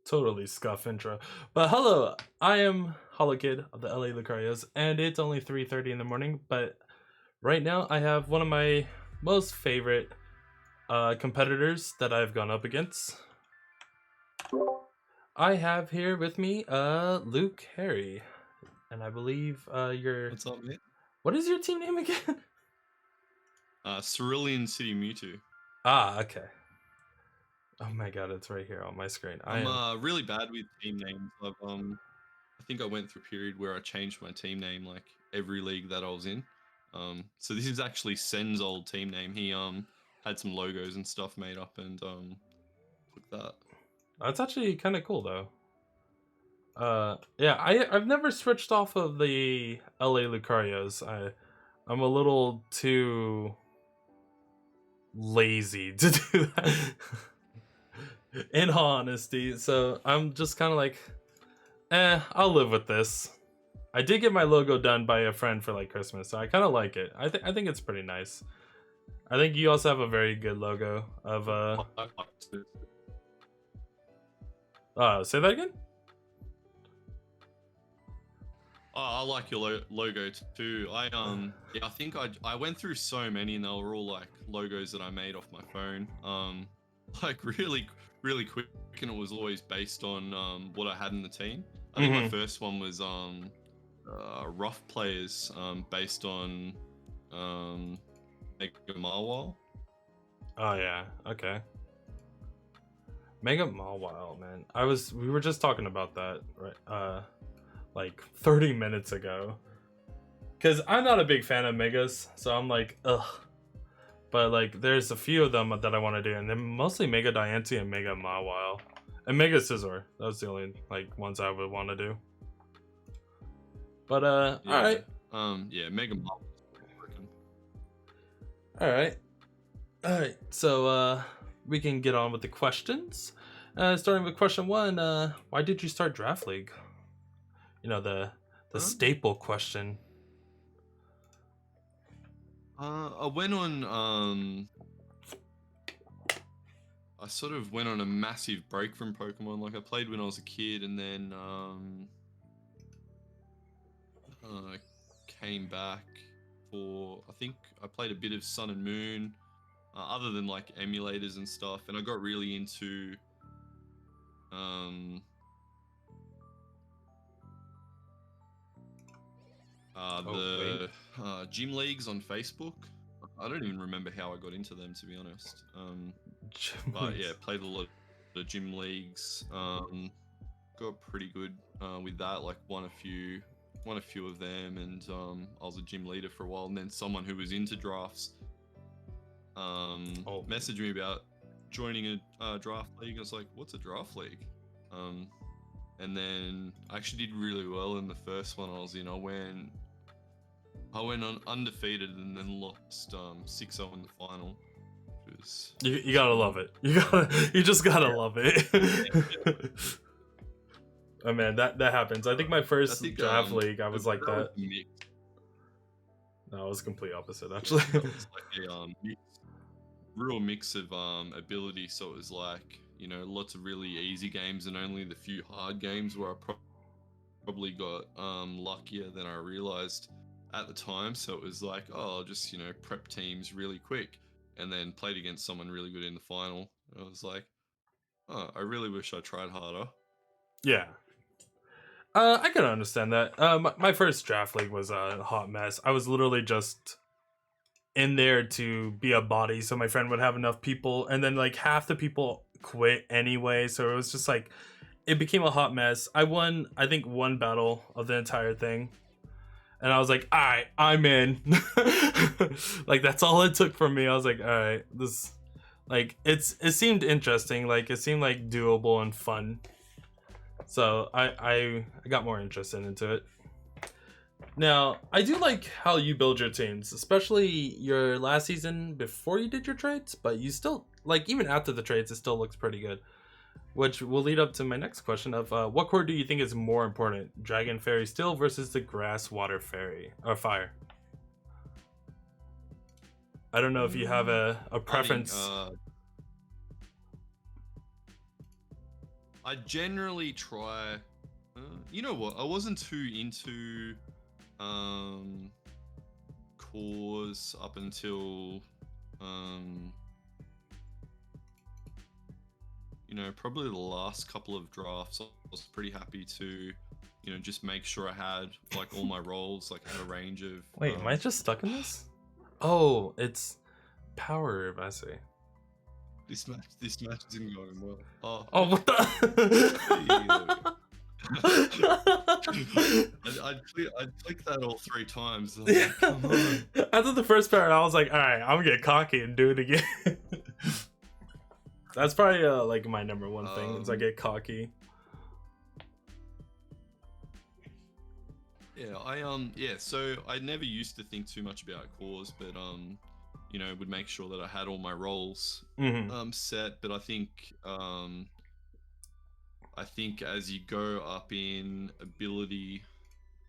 Totally scuff intro. But hello, I am Holokid of the LA Lucarios, and it's only 3:30 in the morning, but right now I have one of my most favorite competitors that I've gone up against. I have here with me Luke Harry, and I believe your What's up, mate? what is your team name again? Cerulean City Mewtwo. Okay. Oh my god, it's right here on my screen. I I'm am really bad with team names. I think I went through a period where I changed my team name like every league that I was in. So this is actually Sen's old team name. He had some logos and stuff made up and took that. That's actually kind of cool though. Yeah, I've never switched off of the LA Lucarios. I'm a little too lazy to do that. In all honesty, so I'm just kind of like, I'll live with this. I did get my logo done by a friend for like Christmas, so I kind of like it. I think it's pretty nice. I think you also have a very good logo of say that again? I like your logo too. I think I went through so many and they were all like logos that I made off my phone. Like really quick, and it was always based on what I had in the team. I think my first one was rough players based on Mega Marwal. Oh yeah, okay. Mega Mawile, man. We were just talking about that, right? Like 30 minutes ago. Cause I'm not a big fan of Megas, so I'm like, ugh. But like there's a few of them that I want to do, and they're mostly Mega Diancie and Mega Mawile. And Mega Scizor. Those the only like ones I would want to do. But Yeah. alright. Yeah, Mega Marwal. Alright. Alright. So we can get on with the questions. Starting with question one, why did you start Draft League? You know, the staple question. I went on I sort of went on a massive break from Pokemon. Like I played when I was a kid, and then came back for, I think I played a bit of Sun and Moon, other than like emulators and stuff, and I got really into the gym leagues on Facebook. I don't even remember how I got into them, to be honest. But yeah, played a lot of gym leagues. Got pretty good with that. Like won a few of them, and I was a gym leader for a while. And then someone who was into drafts messaged me about joining a draft league. I was like, "What's a draft league?" And then I actually did really well in the first one I was in. I went on undefeated and then lost 6-0 in the final. You gotta love it. You just gotta love it. Oh man, that happens. I think my first draft league, I was like that. No, it was complete opposite actually. It was like a real mix of ability. So it was like, you know, lots of really easy games and only the few hard games where I probably got luckier than I realized at the time. So it was like, oh, I'll just, you know, prep teams really quick, and then played against someone really good in the final. I was like, oh, I really wish I tried harder. Yeah. I can understand that. My first draft league was a hot mess. I was literally just in there to be a body, so my friend would have enough people, and then like half the people quit anyway. So it was just like, it became a hot mess. I won, I think, one battle of the entire thing, and I was like, all right, I'm in. Like that's all it took from me. I was like, all right, this, like, it seemed interesting. Like it seemed like doable and fun. So I got more interested into it. Now, I do like how you build your teams, especially your last season before you did your trades, but you still, like, even after the trades, it still looks pretty good. Which will lead up to my next question of what core do you think is more important? Dragon Fairy Steel versus the Grass Water Fairy or Fire? I don't know if you have a preference. I generally try. You know what? I wasn't too into cores up until um, probably the last couple of drafts. I was pretty happy to, just make sure I had like all my roles, like had a range of. Wait, am I just stuck in this? Oh, it's power. I see. This match isn't going well. Oh, what the? I'd click that all 3 times. Yeah. Like, come on. After the first part, I was like, all right, I'm gonna get cocky and do it again. That's probably like my number one thing is I get cocky. Yeah, so I never used to think too much about cores, but would make sure that I had all my roles set. But I think as you go up in ability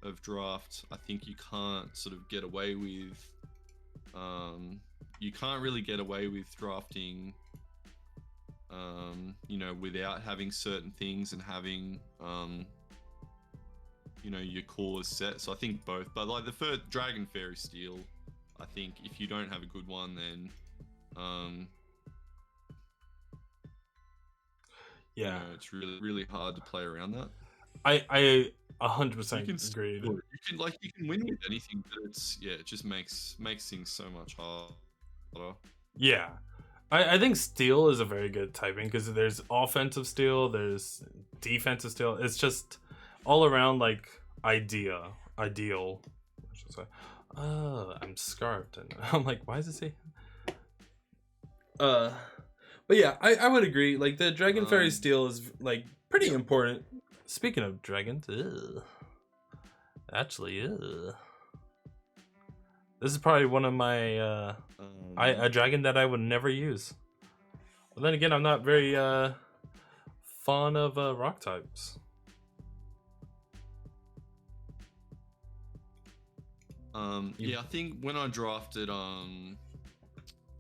of draft, I think you can't sort of get away with you can't really get away with drafting without having certain things and having your cores set. So I think both, but like the first Dragon Fairy Steel, I think if you don't have a good one, then yeah, it's really really hard to play around that. I 100% agreed. You can win with anything, but it just makes things so much harder. Yeah, I think steel is a very good typing because there's offensive steel, there's defensive steel. It's just all around like ideal. I should say. I'm scarfed, and I'm like, why does it say? But yeah, I would agree. Like the Dragon Fairy Steel is like pretty important. Speaking of dragons, actually, this is probably one of my a dragon that I would never use. But then again, I'm not very fond of rock types. Yeah, I think when I drafted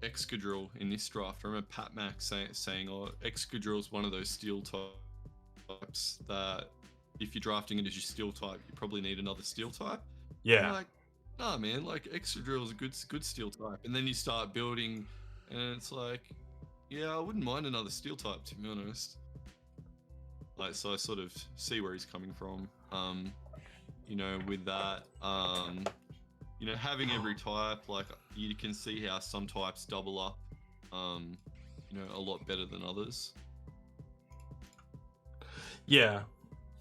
Excadrill in this draft, I remember Pat Mac saying, "Oh, Excadrill's one of those steel types that if you're drafting it as your steel type, you probably need another steel type." Yeah. I'm like, nah, man, like Excadrill is a good steel type, and then you start building, and it's like, yeah, I wouldn't mind another steel type, to be honest. Like, so I sort of see where he's coming from. With that, having every type, like you can see how some types double up, a lot better than others. Yeah.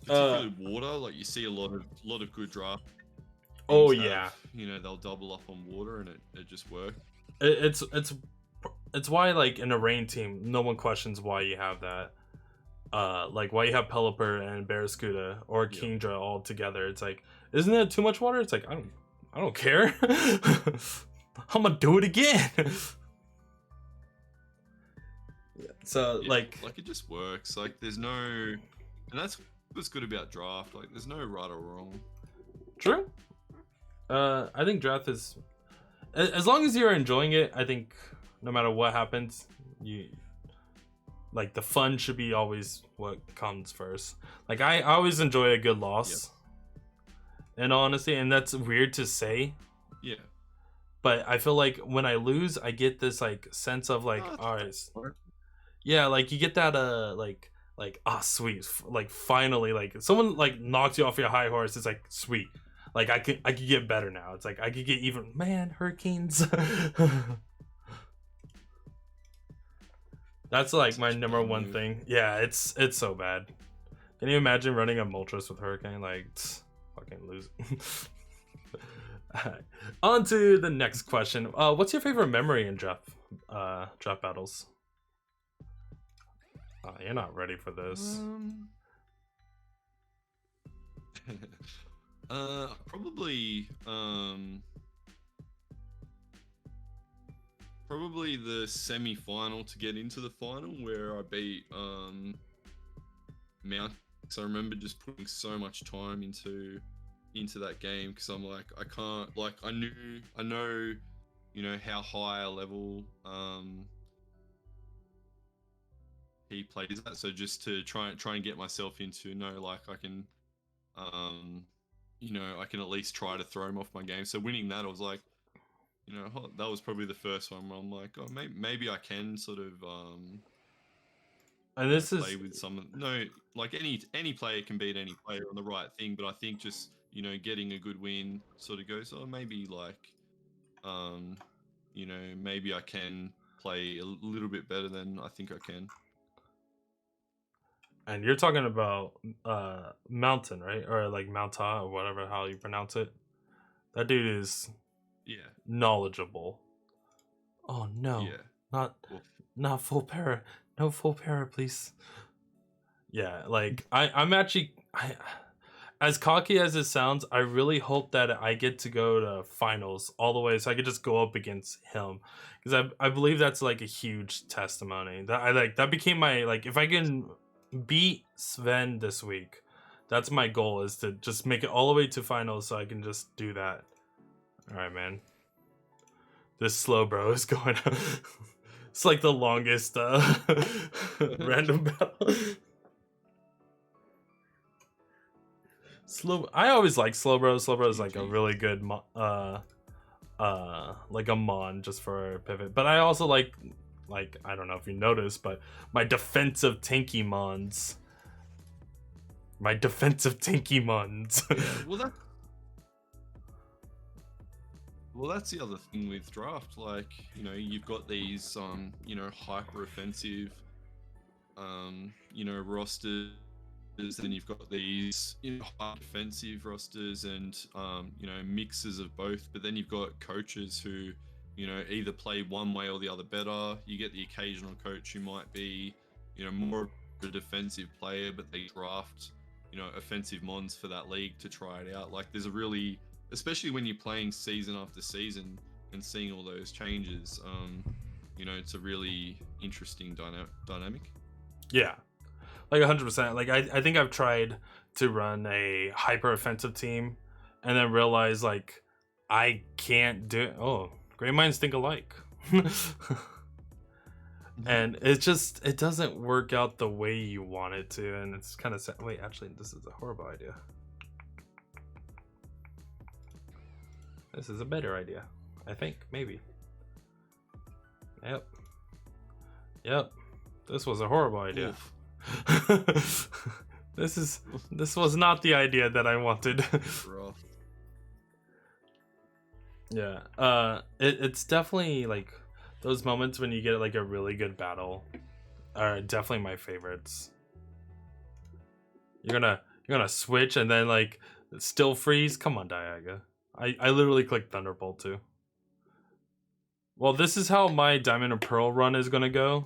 Particularly water, like you see a lot of good draft. Oh yeah. They'll double up on water and it just works. It's why like in a rain team, no one questions why you have that. Like why you have Pelipper and Barraskewda or Kingdra all together. It's like, isn't that too much water? It's like I don't care. I'm gonna do it again. So like it just works. Like there's no, and that's what's good about draft. Like there's no right or wrong. True. I think draft is, as long as you're enjoying it, I think no matter what happens, like the fun should be always what comes first. Like I always enjoy a good loss. And honestly, and that's weird to say. Yeah. But I feel like when I lose, I get this like sense of like, all right, yeah, like you get that like sweet, like finally, like someone like knocks you off your high horse. It's like sweet, like I could get better now. It's like I could get even, man, Hurricanes. That's like my number one thing. Yeah, it's so bad. Can you imagine running a Moltres with Hurricane? Like, fucking lose. Alright. On to the next question. What's your favorite memory in draft battles? You're not ready for this. Probably the semi-final to get into the final where I beat Mount. So I remember just putting so much time into that game because I'm like, I can't, like I know how high a level he plays that. So just to try and get myself into like I can, I can at least try to throw him off my game. So winning that, I was like, that was probably the first one where I'm like, oh, maybe I can sort of And this play is with someone. No, like any player can beat any player on the right thing, but I think just getting a good win sort of goes, oh, maybe like maybe I can play a little bit better than I think I can. and you're talking about Mountain, right? Or like Mounta or whatever how you pronounce it. That dude is Yeah, knowledgeable. Oh no. yeah. Not Well, not full para. No full para, please. Yeah, like I'm actually as cocky as it sounds, I really hope that I get to go to finals all the way so I could just go up against him. Because I believe that's like a huge testimony. That became my like if I can beat Sven this week, that's my goal is to just make it all the way to finals so I can just do that. Alright, man. This slow bro is going it's like the longest random battle. I always like slow bro. Slow bro is like a GG. really good like a mon just for a pivot. But I also like I don't know if you noticed, but my defensive tanky mons. My defensive tanky mons. Yeah, well, that's the other thing with draft. Like, you've got these, hyper offensive, rosters. Then you've got these, high defensive rosters and, mixes of both. But then you've got coaches who, either play one way or the other better. You get the occasional coach who might be, more of a defensive player, but they draft, offensive mons for that league to try it out. Like, there's a really, especially when you're playing season after season and seeing all those changes, it's a really interesting dynamic. Yeah. Like 100%. Like I think I've tried to run a hyper offensive team and then realize like I can't do it. Oh, great minds think alike. And it doesn't work out the way you want it to, and it's kind of sad. Wait, actually, this is a horrible idea. This is a better idea, I think. Maybe. Yep. This was a horrible idea. This was not the idea that I wanted. Rough. Yeah. It's definitely like those moments when you get like a really good battle are definitely my favorites. You're gonna switch and then like still freeze. Come on, Diaga. I literally clicked Thunderbolt too. Well, this is how my Diamond and Pearl run is gonna go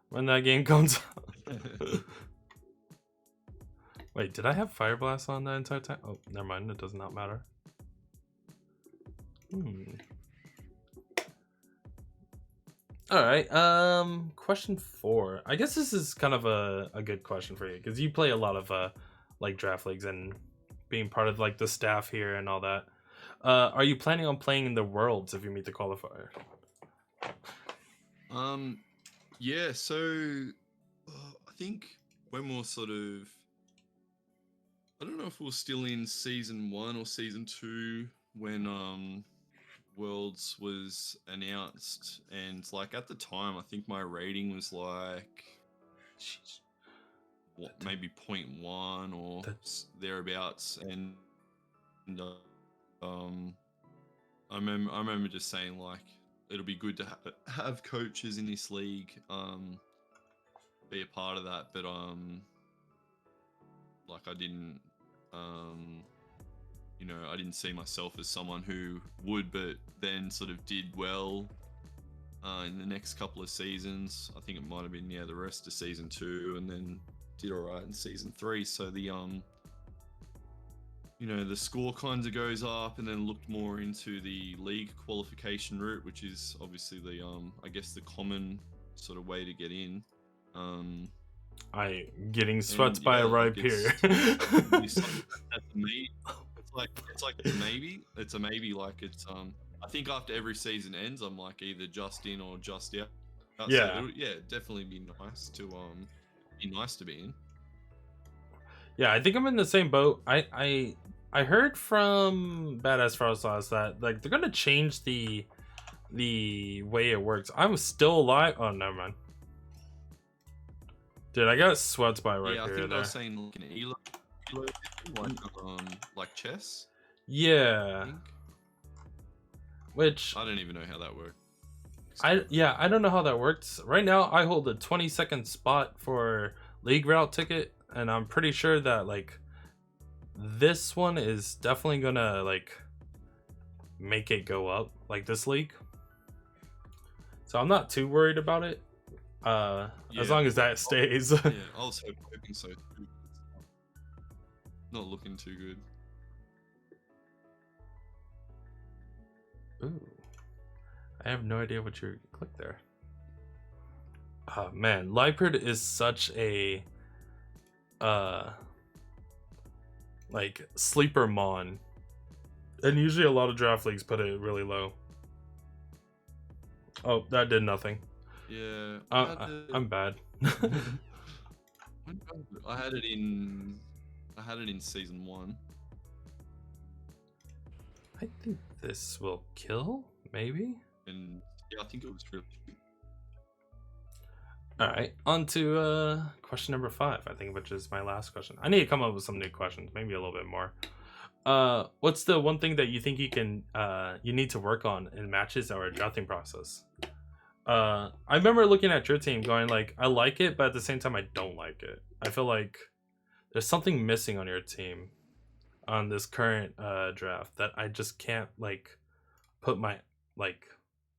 when that game comes out. Wait, did I have Fire Blast on that entire time? Oh, never mind. It does not matter. All right. Question 4. I guess this is kind of a good question for you because you play a lot of like draft leagues and being part of like the staff here and all that. Are you planning on playing in the Worlds if you meet the qualifier? Yeah. So I think when we're sort of, I don't know if we're still in season 1 or season 2 when Worlds was announced, and like at the time I think my rating was like maybe 0.1 or thereabouts, and I remember just saying like it'll be good to have coaches in this league be a part of that, but like I didn't I didn't see myself as someone who would, but then sort of did well in the next couple of seasons. I think it might have been the rest of season 2, and then did all right in season 3. So the the score kind of goes up, and then looked more into the league qualification route, which is obviously the I guess the common sort of way to get in. I getting swept by a ripe here. It's like a maybe. It's a maybe. Like it's I think after every season ends, I'm like either just in or just out. Yeah. yeah, definitely be nice to be in. Yeah, I think I'm in the same boat. I heard from Badass Frostlass that like they're gonna change the way it works. I'm still alive. Oh, never mind. Dude, I got swept by right Yeah, I here or think they were there. saying like an elo like chess. I Yeah, think which I don't even know how that works. I don't know how that works. Right now, I hold a 20-second spot for league route ticket, and I'm pretty sure that like this one is definitely gonna like make it go up like this league. So I'm not too worried about it. As Yeah, long as that stays. yeah, I was hoping so too. It's not looking too good. Ooh, I have no idea what you clicked there. Oh man, Liepard is such a uh like sleeper mon, and usually a lot of draft leagues put it really low. Oh, that did nothing. Yeah, I'm bad. I had it in season 1. I think this will kill, maybe. And yeah, I think it was really good. All right, on to question number 5, I think, which is my last question. I need to come up with some new questions, maybe a little bit more. What's the one thing that you think you need to work on in matches or a drafting process? I remember looking at your team going like, I like it, but at the same time I don't like it. I feel like there's something missing on your team on this current draft that I just can't like put my like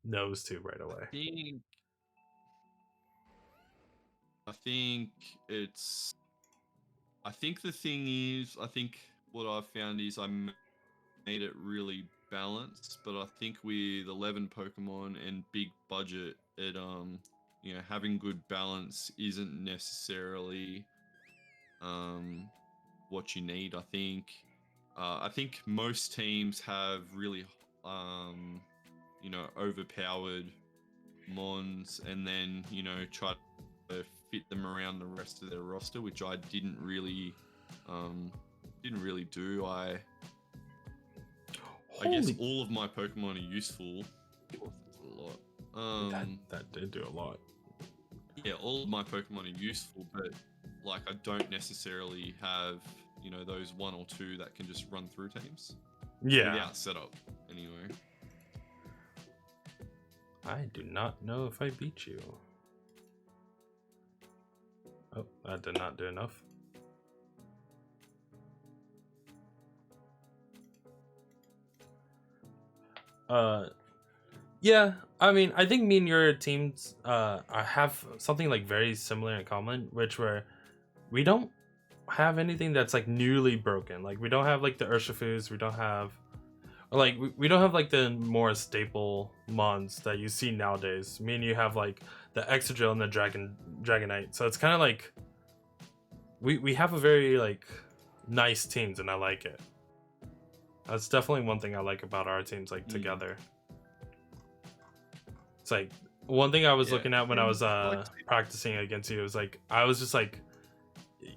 nose to right away. I think it's. I think the thing is, I think what I've found is made it really balanced, but I think with 11 Pokemon and big budget, it having good balance isn't necessarily what you need. I think most teams have really overpowered mons and then try to fit them around the rest of their roster, which I didn't really do. I guess all of my Pokemon are useful. Oh, that's a lot. That did do a lot. Yeah, all of my Pokemon are useful, but like I don't necessarily have those 1 or 2 that can just run through teams. Yeah. Without setup, anyway. I do not know if I beat you. Oh, that did not do enough. Yeah, I mean, I think me and your teams have something like very similar in common, which where we don't have anything that's like newly broken. Like we don't have like the Urshifus, we don't have or like we don't have like the more staple mons that you see nowadays. Me and you have like the Exegil and the Dragonite. So it's kind of like we have a very like nice teams, and I like it. That's definitely one thing I like about our teams like together. It's like one thing I was looking at when I was practicing against you. It was like I was just like,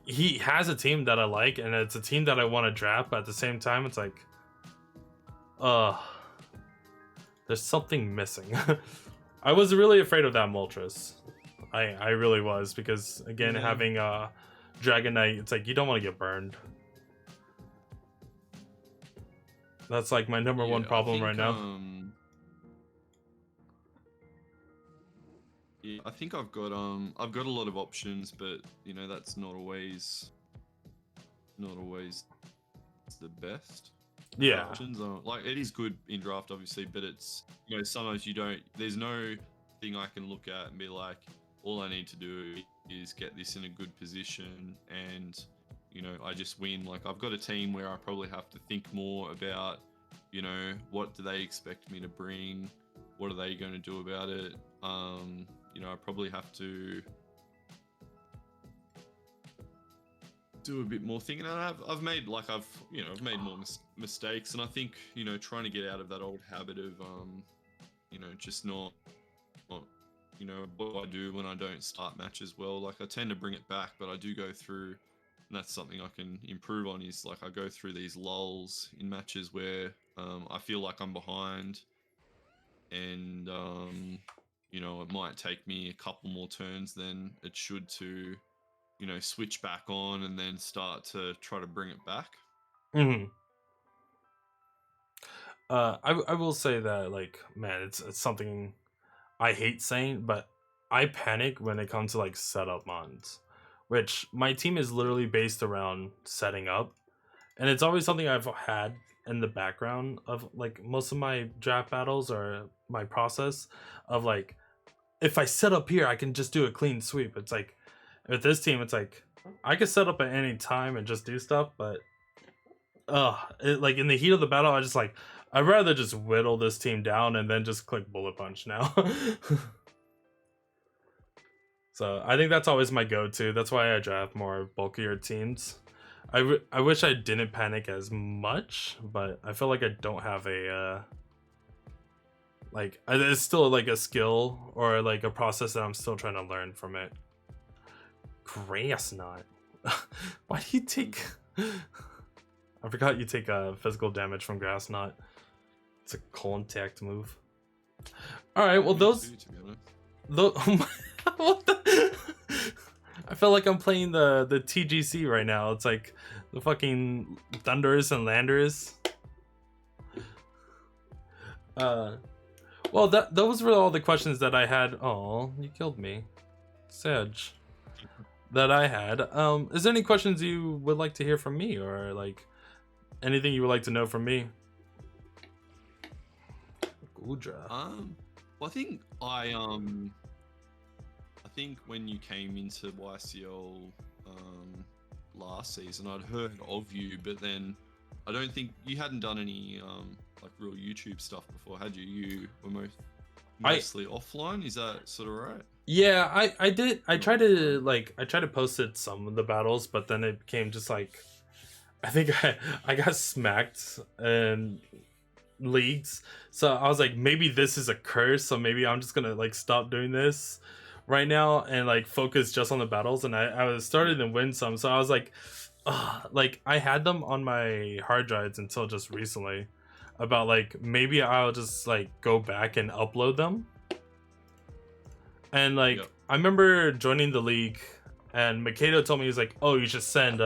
he has a team that I like, and it's a team that I want to draft. But at the same time, it's like, there's something missing. I was really afraid of that Moltres. I really was, because again, having Dragonite, it's like you don't want to get burned. That's like my number one problem right now. Yeah, I think I've got a lot of options, but that's not always the best. Yeah. Options are, like, it is good in draft, obviously, but it's sometimes you don't. There's no thing I can look at and be like, all I need to do is get this in a good position, and I just win. Like, I've got a team where I probably have to think more about, what do they expect me to bring? What are they going to do about it? I probably have to do a bit more thinking, and I've made more mistakes, and I think trying to get out of that old habit of just not what I do when I don't start matches well. Like I tend to bring it back, but I do go through, and that's something I can improve on. Is like I go through these lulls in matches where I feel like I'm behind, and it might take me a couple more turns than it should to switch back on and then start to try to bring it back. Hmm. I will say that, like, man, it's something I hate saying, but I panic when it comes to like setup mons, which my team is Yeah. literally based around setting up, and it's always something I've had in the background of like most of my draft battles or my process of like, if I set up here, I can just do a clean sweep. It's like with this team, it's like I could set up at any time and just do stuff, but like in the heat of the battle, I'd rather just whittle this team down and then just click bullet punch now. So I think that's always my go-to. That's why I draft more bulkier teams. I wish I didn't panic as much, but I feel like I don't have a it's still like a skill or like a process that I'm still trying to learn from it. Grass knot. Why do you take? I forgot you take physical damage from grass knot. It's a contact move. All right, well Me those too, to be honest. what the? I feel like I'm playing the TGC right now. It's like the fucking Thunders and Landers. Well, those were all the questions that I had. Oh, you killed me, Sedge. That I had. Is there any questions you would like to hear from me, or like anything you would like to know from me? Gudra. Well, I think when you came into YCL last season, I'd heard of you, but then I don't think you hadn't done any like real YouTube stuff before, had you? You were mostly offline. Is that sort of right? Yeah, I did. I Not tried to online. I tried to post it some of the battles, but then it became just like I think I got smacked in leagues, so I was like, maybe this is a curse, so maybe I'm just gonna like stop doing this right now and like focus just on the battles. And I was starting to win some, so I was like, like I had them on my hard drives until just recently, about like maybe I'll just like go back and upload them. And like Yep. I remember joining the league, and Makedo told me, he's like, "Oh, you should send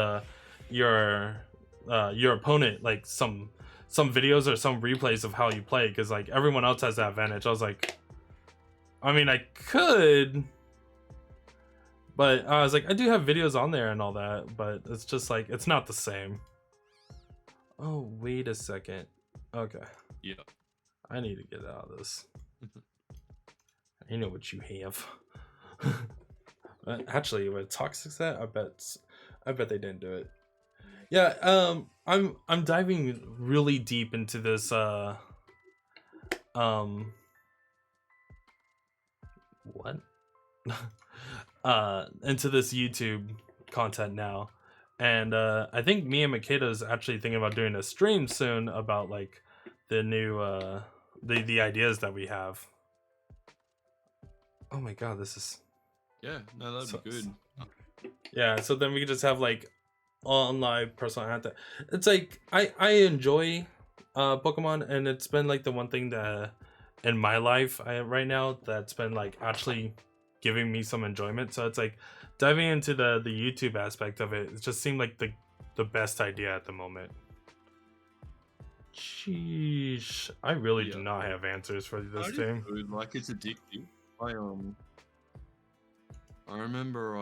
your your opponent like some videos or some replays of how you play, because like everyone else has that advantage." I was like, I mean, I could, but I was like, I do have videos on there and all that, but it's just like it's not the same. Oh, wait a second. Okay, Yeah. I need to get out of this. I know what you have. Actually, with toxic set, I bet they didn't do it. Yeah, I'm diving really deep into this um what? Into this YouTube content now. And I think me and Makeda is actually thinking about doing a stream soon about like the new the ideas that we have. Oh my god, this is Yeah. No, that'd so be good. yeah, so then we could just have like on live personal content. It's like I enjoy Pokemon, and it's been like the one thing that in my life right now that's been like actually giving me some enjoyment. So it's like diving into the YouTube aspect of it. It just seemed like the best idea at the moment. Sheesh, I really do Yeah. not have answers for No, this it is team. good. Like it's addictive. I remember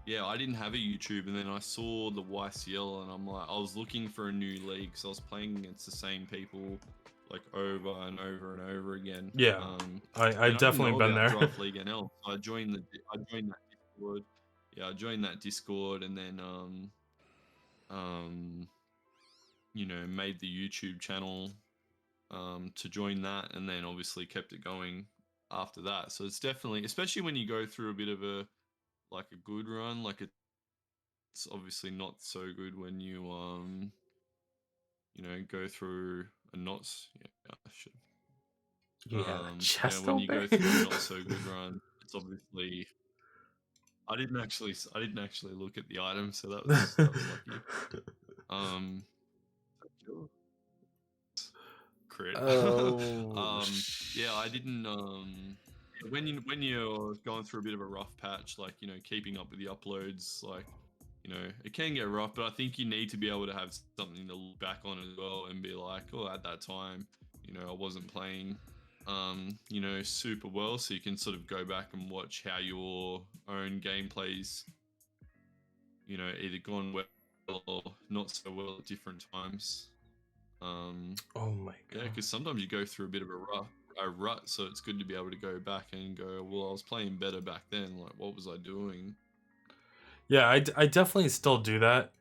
yeah, I didn't have a YouTube, and then I saw the YCL, and I'm like, I was looking for a new league, so I was playing against the same people like over and over and over again. Yeah, I And I didn't definitely know been about there. Draft League NL, so I joined that Discord. Yeah, I joined that Discord, and then um, made the YouTube channel to join that, and then obviously kept it going after that. So it's definitely, especially when you go through a bit of a like a good run, like it's obviously not so good when you go through a not. Yeah, I should. You have a Yeah, chest when you go opening? through a not so good run, it's obviously I didn't actually look at the item, so that was lucky. Um, sure. Crit. Oh, Yeah, I didn't. Yeah, when you're going through a bit of a rough patch, like keeping up with the uploads, like it can get rough, but I think you need to be able to have something to look back on as well and be like, oh, at that time, I wasn't playing, super well, so you can sort of go back and watch how your own gameplays, either gone well or not so well at different times. oh my Yeah, god. because sometimes you go through a bit of a rut, so it's good to be able to go back and go, well, I was playing better back then. Like, what was I doing? Yeah, I definitely still do that.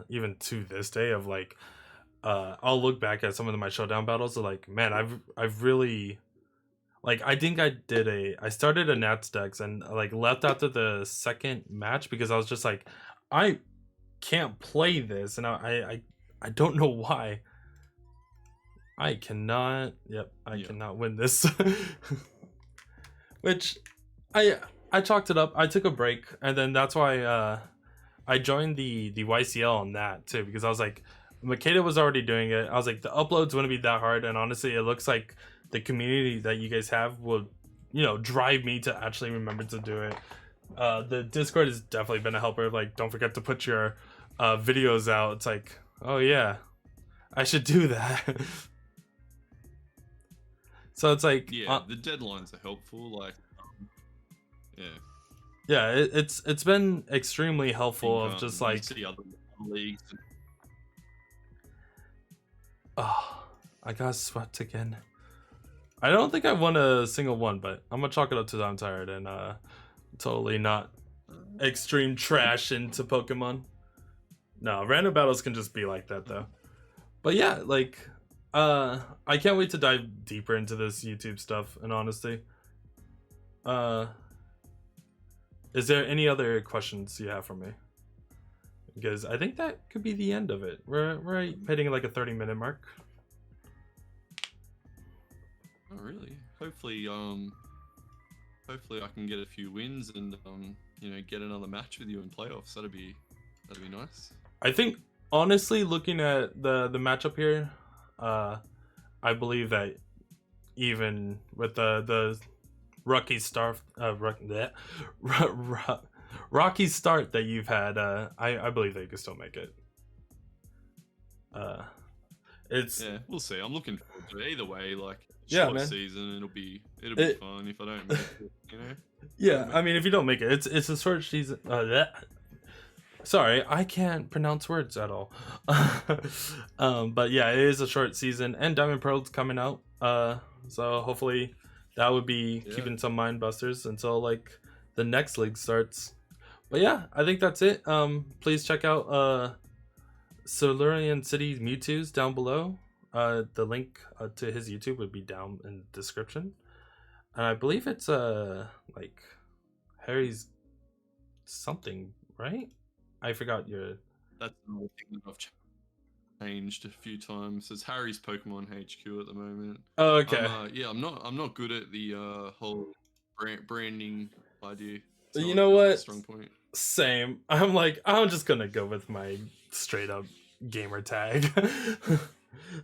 Even to this day, of like, I'll look back at some of my showdown battles. And like, man, I've really, like, I think I started a Nats Dex and like left after the second match because I was just like, I can't play this, and I don't know why. I cannot. Yep, I cannot win this. Which I chalked it up. I took a break, and then that's why I joined the YCL on that too, because I was like, Makeda was already doing it. I was like, the uploads wouldn't be that hard, and honestly, it looks like the community that you guys have will, drive me to actually remember to do it. The Discord has definitely been a helper. Like, don't forget to put your videos out. It's like, oh yeah, I should do that. So it's like, Yeah, the deadlines are helpful. Like, yeah, yeah, it's been extremely I helpful think of just you like, see other leagues. oh, I got swept again. I don't think I won a single one, but I'm gonna chalk it up to that I'm tired and totally not extreme trash into Pokemon. No, random battles can just be like that though. But yeah, like, I can't wait to dive deeper into this YouTube stuff. And honestly, uh, is there any other questions you have for me? Because I think that could be the end of it. We're hitting like a 30-minute mark. Oh, really? Hopefully, hopefully I can get a few wins and get another match with you in playoffs. That'd be nice. I think honestly, looking at the matchup here, I believe that even with the rocky start, rocky start that you've had, I believe that you can still make it. It's Yeah, we'll see. I'm looking forward to it. Either way, like, yeah, short man. season, it'll be It- fun if I don't make it. Yeah, I mean, if you don't make it, it's a short season. Sorry, I can't pronounce words at all. But yeah, it is a short season, and Diamond Pearl's coming out. So hopefully that would be keeping some mind busters until like the next league starts. But yeah, I think that's it. Please check out Cerulean City's Mewtwo's down below. The link to his YouTube would be down in the description. And I believe it's like Harry's something, right? I forgot your. That's another thing that I've changed a few times. It's Harry's Pokemon HQ at the moment. Oh, okay. Yeah, I'm not good at the whole branding idea. It's You not know my what? strong point. Same. I'm like, I'm just gonna go with my straight up gamer tag,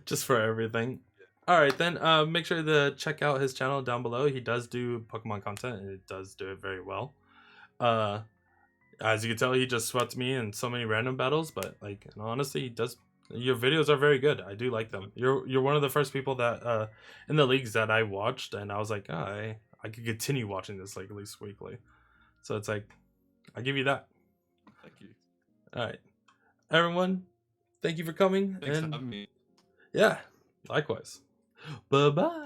just for everything. All right, then. Make sure to check out his channel down below. He does do Pokemon content, and it does do it very well. As you can tell, he just swept me in so many random battles, but like, and honestly, he does. Your videos are very good. I do like them. You're one of the first people that in the leagues that I watched, and I was like, oh, I could continue watching this like at least weekly. So it's like, I give you that. Thank you. All right, everyone, thank you for coming. Thanks and for having me. yeah, likewise. Bye bye.